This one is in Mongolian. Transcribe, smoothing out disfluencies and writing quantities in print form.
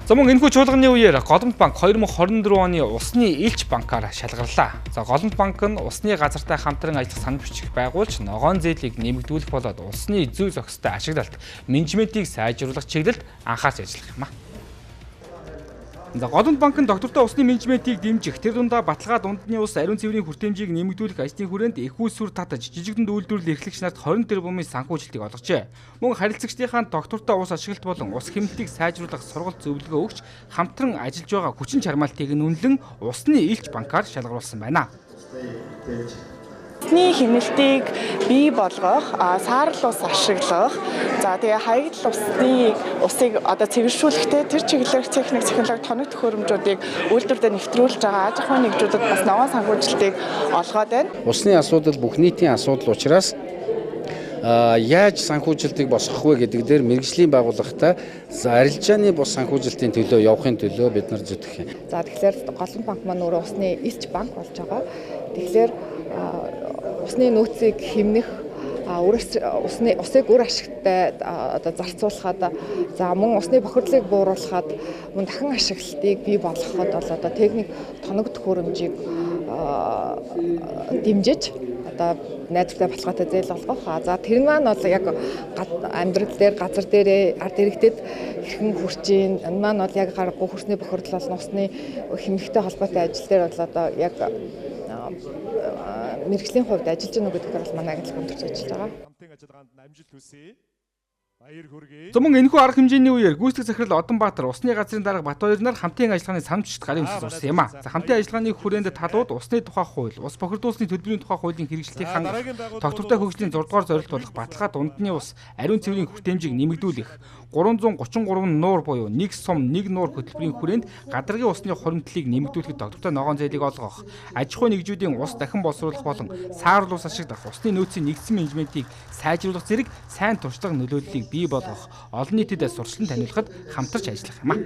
За мөн энэхүү чуулганы үеэр Голомт банк 2024 оны усны элч банкаар шалгарлаа. За Голомт банк нь усны газартай хамтран ажиллах санал бичих байгуулж ногоон зээлийг нэмэгдүүлэх болоод усны зүй зохистой ашиглалт, менежментийг сайжруулах чиглэлд анхаарч ажиллах юм а. За Голомт банк нь доктортой усны менежментийг дэмжих, тэр дундаа баталгаа дундны ус ариун цэврийн хүртээмжийг нэмэгдүүлэх ажлын хүрээнд их усүр татаж жижигдэнд үйлдвэрлэл эрхлэгч нарт 20 тэрбумын санхүүжилтийг олгожээ. Мөн харилцагчдынхаа доктортой ус ашиглалт болон ус хэмнэлтийг сайжруулах сургалт зөвлөгөө өгч хамтран ажиллаж байгаа хүчин чармаалтыг нь үнэлэн усны элч банкаар шалгаруулсан байна. Усны хэмнэлтийг бий болгох, саарл ус ашиглах, за тэгээ хаягдл усыг одоо цэвэршүүлэхдээ тэр чиглэлээр техник, технологи, тоног төхөөрөмжүүдийг үйлдвэртээ нэвтрүүлж байгаа аж ахуйн нэгжүүдэд бас ногоон санхүүжилтийг олгоод байна. Усны асуудал бүх нийтийн асуудал учраас яаж санхүүжилтийг босгох вэ гэдэг дээр мэргэжлийн байгууллагатай арилжааны бус санхүүжилтийн төлөө явахын төлөө бид нар зүтгэх юм. За тэгэхээр Голомт банк маань өөрөө усны элч банк болж байгаа. Тэгэхээр усны нөөцийг хэмнэх, усыг үр ашигтай одоо зарцуулахад, за мөн усны бохирдлыг бууруулахад, мөн дахин ашиглалтыг бий болгоход бол одоо техник, тоног төхөөрөмжийг дэмжиж одоо найдвартай баталгаатай зээл олгох. За тэр нь маань бол яг амьдрал дээр, газар дээр ард иргэдэд хэрхэн хүрч ийн. Энэ маань бол яг гаргагүй хөрсний бохирдол болон усны хэмнэлттэй холбоотой ажил дээр бол одоо яг мэргэжлийн хувьд ажиллаж гэнэ гэдгээр бол манай агентлаг хамтарч ажиллаж байгаа. За мөн энэхүү арга хэмжээний үеэр гүйцэтгэх захирал Одонбаатар, усны газрын дарга Батбаяр нар хамтын ажиллагааны санамжчид гарын үсэлд урсан юм а. За хамтын ажиллагааны хүрээнд талууд усны тухай хууль, ус бохирдуулсны төлбөрийн тухай хуулийн хэрэгжилтийг хангах, тогтвортой хөгжлийн 6 дугаар зорилт болох баталгаа дундны ус, ариун цэврийн хүртээмжийг нэмэгдүүлэх, 333 нуур буюу 1 сум 1 нуур хөтөлбөрийн хүрээнд гадаргын усны хуримтлалыг нэмэгдүүлэхэд доктортой ногоон зээлийг олгох, аж ахуйн нэгжүүдийн ус дахин боловсруулах болон саарл ус ашиглах, усны нөөцийн нэгдсэн менежментийг сайжруулах зэрэг сайн туршлага нөлөөллийг бий болгох, олон нийтэд сурчлан таниулахад хамтарч ажиллах юм а.